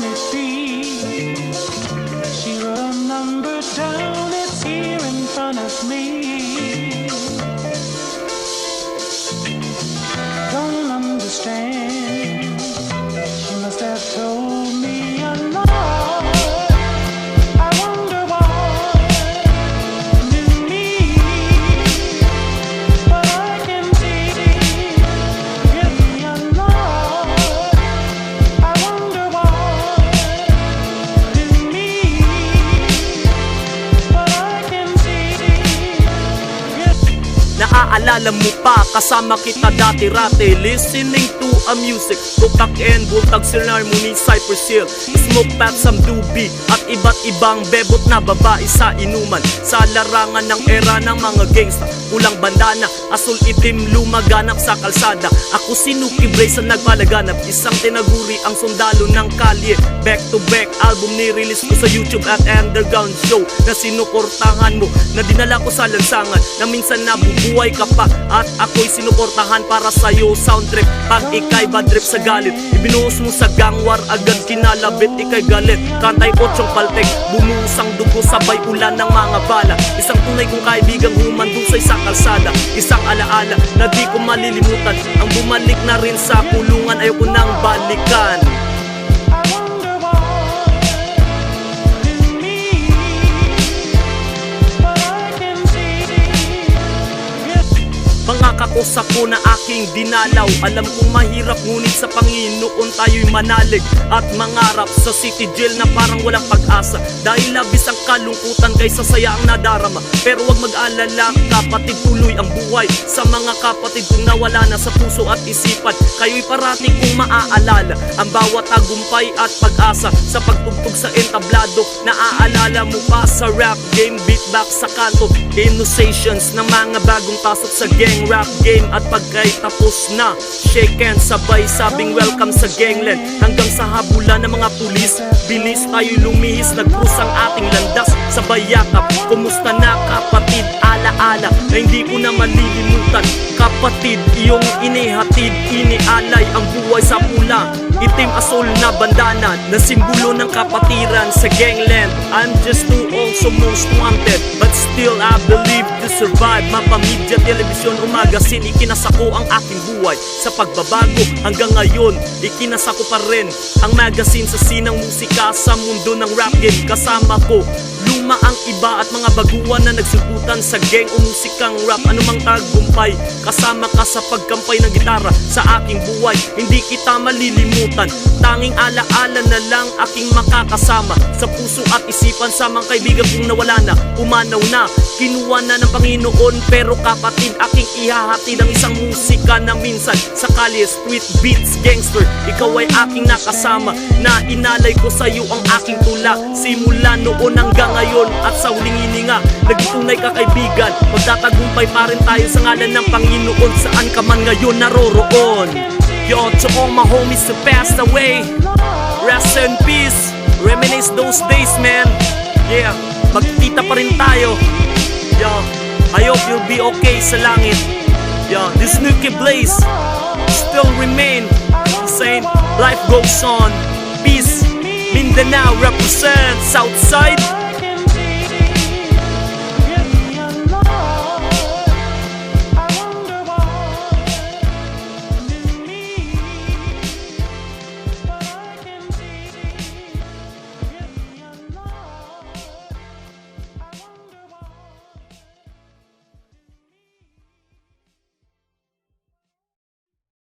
can it be? She wrote a number down, it's here in front of me. Don't understand, she must have told me a lie. I wonder why in me, but I can see, give me a lie. I wonder why in me, but I can see, Naaalala mo pa, kasama kita dati-rati, listening to a music, tutak and bultag sila harmony, Cypress Hill, smoke pat, some doobie, at iba't ibang bebot na babae sa inuman. Sa larangan ng era ng mga gangsta, pulang bandana, asul itim lumaganap sa kalsada. Ako si Nuki Blaze ang nagpalaganap, isang tinaguri ang sundalo ng kalye. Back to back album ni-release ko sa YouTube at underground show na sinuportahan mo, na dinala ko sa lansangan, na minsan nabubuhay ka pa at ako'y sinuportahan para sa'yo. Sound trip, pag ika'y bad trip sa galit, ibinuhos mo sa gangwar, agad kinalabit, ika'y galit. Kantay otsyong paltek, bumuhos dugo, sabay ulan ng mga bala. Isang tunay kong kaibigang humandong sa isang kalsada, isang alaala na di ko malilimutan. Ang bumalik na rin sa kulungan, ayoko nang balikan. Mga kakosa ko na aking dinalaw, alam kong mahirap ngunit sa Panginoon tayo'y manalig at mangarap sa city jail na parang walang pag-asa. Dahil labis ang kalungkutan kaysa saya ang nadarama. Pero wag mag-alala kapatid, tuloy ang buhay sa mga kapatid kong nawala na sa puso at isipan. Kayo'y parating kong maaalala ang bawat tagumpay at pag-asa sa pagtugtog sa entablado. Naaalala mo pa sa rap game, beatback sa kanto, innovations ng mga bagong pasok sa gang rap game. At pagkay tapos na, shake hands, sabay sabing welcome sa gangland. Hanggang sa habulan ng mga pulis, bilis tayo'y lumihis, nag-cruise ang ating landas, sabay yakap. Kumusta na kapatid, alaala na hindi ko na malilimutan. Kapatid, iyong inihatid, inialay ang buhay sa pula, itim asul na bandana na simbolo ng kapatiran sa gangland. I'm just too old, so most wanted, but still I believe to survive. Mapamedya, telebisyon o magazine, ikinasako ang aking buhay sa pagbabago. Hanggang ngayon, ikinasako pa rin ang magazine sa sinang musika sa mundo ng rap game. Kasama ko luma ang iba at mga baguhan na nagsuputan sa gang o musikang rap. Anumang tagumpay, kasama ka sa pagkampay ng gitara sa aking buhay, hindi kita malilimutan. Tanging alaala na lang aking makakasama sa puso at isipan sa mga kaibigan kong nawala na, umanaw na, kinuha na ng Panginoon. Pero kapatid, aking ihahatid ang isang musika na minsan sa kalye, street beats, gangster. Ikaw ay aking nakasama, na inalay ko sa'yo ang aking tula, simula noon hanggang ngayon. At sa huling hininga, nagtunay ka kaibigan, magtatagumpay pa rin tayo sa ngalan ng Panginoon, saan ka man ngayon naroroon. Yo, to all my homies who passed away, rest in peace, reminisce those days, man. Yeah, magkita pa rin tayo. Yo, I hope you'll be okay sa langit. Yo, this Nuki Blaze still remain saying life goes on. Peace, Mindanao represents Southside.